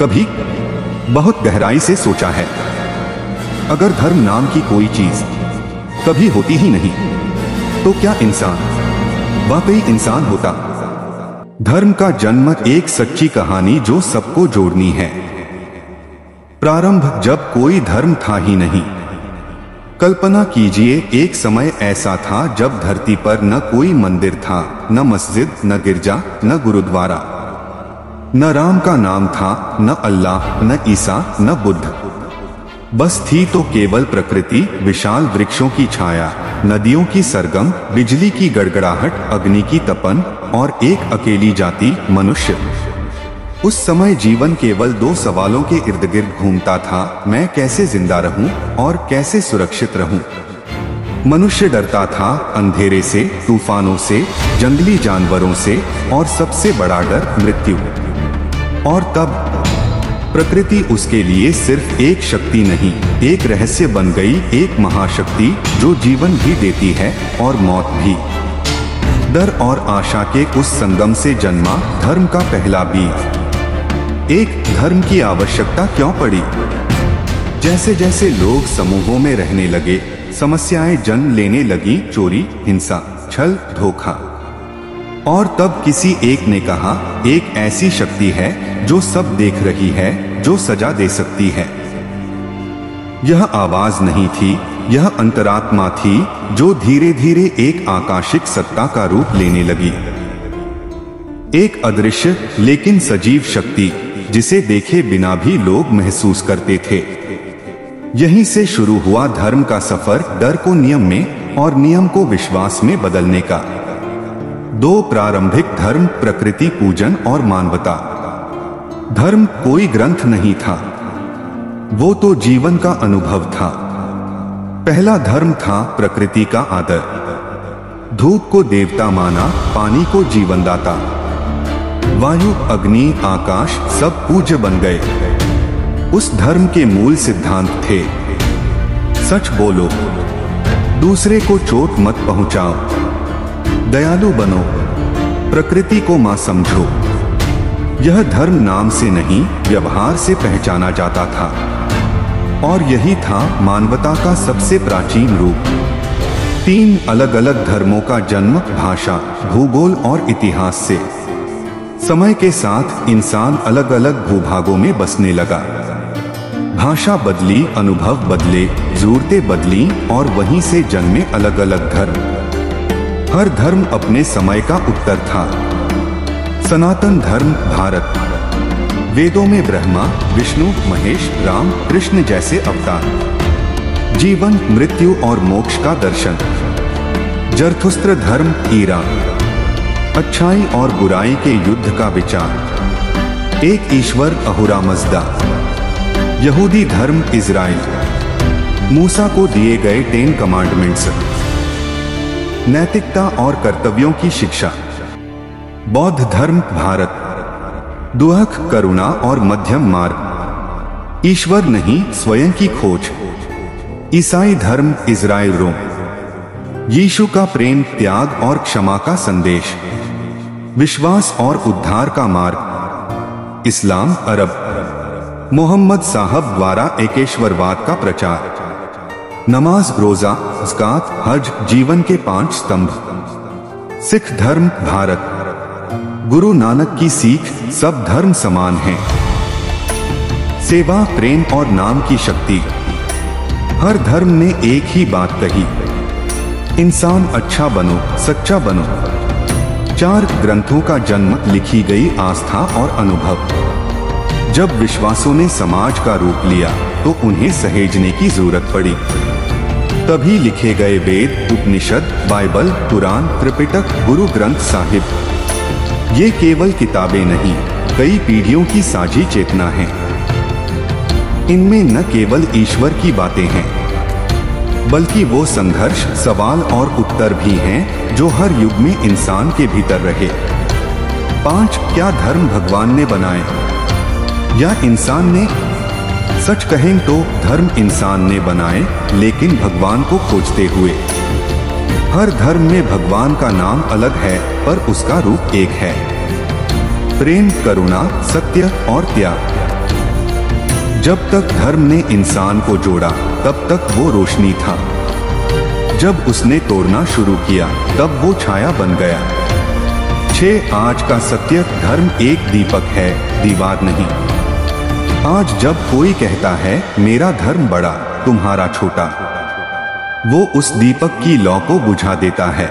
कभी बहुत गहराई से सोचा है, अगर धर्म नाम की कोई चीज कभी होती ही नहीं तो क्या इंसान वाकई इंसान होता? धर्म का जन्म एक सच्ची कहानी जो सबको जोड़नी है। प्रारंभ जब कोई धर्म था ही नहीं। कल्पना कीजिए, एक समय ऐसा था जब धरती पर न कोई मंदिर था, न मस्जिद, न गिरजा, न गुरुद्वारा, न राम का नाम था, न अल्लाह, न ईसा, न बुद्ध। बस थी तो केवल प्रकृति, विशाल वृक्षों की छाया, नदियों की सरगम, बिजली की गड़गड़ाहट, अग्नि की तपन और एक अकेली जाति, मनुष्य। उस समय जीवन केवल दो सवालों के इर्द गिर्द घूमता था, मैं कैसे जिंदा रहूं और कैसे सुरक्षित रहूं। मनुष्य डरता था अंधेरे से, तूफानों से, जंगली जानवरों से और सबसे बड़ा डर मृत्यु। और तब प्रकृति उसके लिए सिर्फ एक शक्ति नहीं, एक रहस्य बन गई, एक महाशक्ति जो जीवन भी देती है और मौत भी। डर और आशा के उस संगम से जन्मा धर्म का पहला बीज। एक धर्म की आवश्यकता क्यों पड़ी? जैसे जैसे लोग समूहों में रहने लगे, समस्याएं जन्म लेने लगी, चोरी, हिंसा, छल, धोखा। और तब किसी एक ने कहा, एक ऐसी शक्ति है जो सब देख रही है, जो सजा दे सकती है। यह आवाज नहीं थी, यह अंतरात्मा थी जो धीरे धीरे एक आकाशिक सत्ता का रूप लेने लगी। एक अदृश्य लेकिन सजीव शक्ति जिसे देखे बिना भी लोग महसूस करते थे। यहीं से शुरू हुआ धर्म का सफर, डर को नियम में और नियम को विश्वास में बदलने का। दो प्रारंभिक धर्म, प्रकृति पूजन और मानवता। धर्म कोई ग्रंथ नहीं था, वो तो जीवन का अनुभव था। पहला धर्म था प्रकृति का आदर। धूप को देवता माना, पानी को जीवनदाता, वायु, अग्नि, आकाश सब पूज्य बन गए। उस धर्म के मूल सिद्धांत थे, सच बोलो, दूसरे को चोट मत पहुंचाओ, दयालु बनो, प्रकृति को मां समझो। यह धर्म नाम से नहीं, व्यवहार से पहचाना जाता था। और यही था मानवता का सबसे प्राचीन रूप। तीन अलग अलग धर्मों का जन्म भाषा, भूगोल और इतिहास से। समय के साथ इंसान अलग अलग भूभागों में बसने लगा। भाषा बदली, अनुभव बदले, जरूरतें बदली और वहीं से जन्मे अलग अलग धर्म। हर धर्म अपने समय का उत्तर था। सनातन धर्म भारत। वेदों में ब्रह्मा, विष्णु, महेश, राम, कृष्ण जैसे अवतार। जीवन, मृत्यु और मोक्ष का दर्शन। जरथुस्त्र धर्म ईरान। अच्छाई और बुराई के युद्ध का विचार। एक ईश्वर अहुरा मज़दा। यहूदी धर्म इज़राइल। मूसा को दिए गए 10 कमांडमेंट्स। नैतिकता और कर्तव्यों की शिक्षा। बौद्ध धर्म भारत। दुहक, करुणा और मध्यम मार्ग। ईश्वर नहीं, स्वयं की खोज। ईसाई धर्म इज़राइल रोम। यीशु का प्रेम, त्याग और क्षमा का संदेश। विश्वास और उद्धार का मार्ग। इस्लाम अरब। मोहम्मद साहब द्वारा एकेश्वरवाद का प्रचार। नमाज, रोजा, ज़कात, हज जीवन के 5 स्तंभ। सिख धर्म भारत। गुरु नानक की सीख, सब धर्म समान हैं। सेवा, प्रेम और नाम की शक्ति। हर धर्म ने एक ही बात कही, इंसान अच्छा बनो, सच्चा बनो। 4 ग्रंथों का जन्म, लिखी गई आस्था और अनुभव। जब विश्वासों ने समाज का रूप लिया तो उन्हें सहेजने की जरूरत पड़ी। तभी लिखे गए वेद, उपनिषद, बाइबल, कुरान, त्रिपिटक, गुरु ग्रंथ साहिब। ये केवल किताबें नहीं, कई पीढ़ियों की साझी चेतना है। इनमें न केवल ईश्वर की बातें हैं, बल्कि वो संघर्ष, सवाल और उत्तर भी हैं जो हर युग में इंसान के भीतर रहे। 5 क्या धर्म भगवान ने बनाए या इंसान ने? सच कहें तो धर्म इंसान ने बनाए, लेकिन भगवान को खोजते हुए। हर धर्म में भगवान का नाम अलग है, पर उसका रूप एक है। प्रेम, करुणा, सत्य और त्याग। जब तक धर्म ने इंसान को जोड़ा तब तक वो रोशनी था। जब उसने तोड़ना शुरू किया तब वो छाया बन गया। 6 आज का सत्य, धर्म एक दीपक है, दीवार नहीं। आज जब कोई कहता है मेरा धर्म बड़ा तुम्हारा छोटा, वो उस दीपक की लौ को बुझा देता है।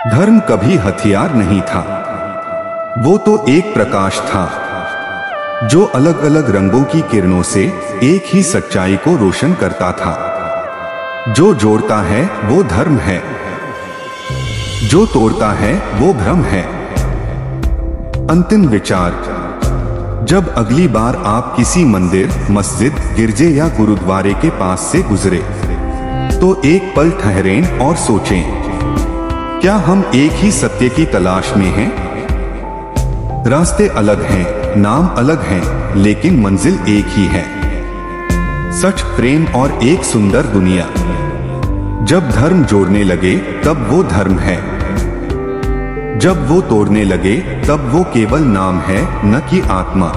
धर्म कभी हथियार नहीं था, वो तो एक प्रकाश था जो अलग अलग रंगों की किरणों से एक ही सच्चाई को रोशन करता था। जो जोड़ता है वो धर्म है, जो तोड़ता है वो भ्रम है। अंतिम विचार, जब अगली बार आप किसी मंदिर, मस्जिद, गिरजे या गुरुद्वारे के पास से गुजरे तो एक पल ठहरें और सोचें, क्या हम एक ही सत्य की तलाश में हैं? रास्ते अलग हैं, नाम अलग हैं, लेकिन मंजिल एक ही है, सच, प्रेम और एक सुंदर दुनिया। जब धर्म जोड़ने लगे तब वो धर्म है, जब वो तोड़ने लगे तब वो केवल नाम है, न कि आत्मा।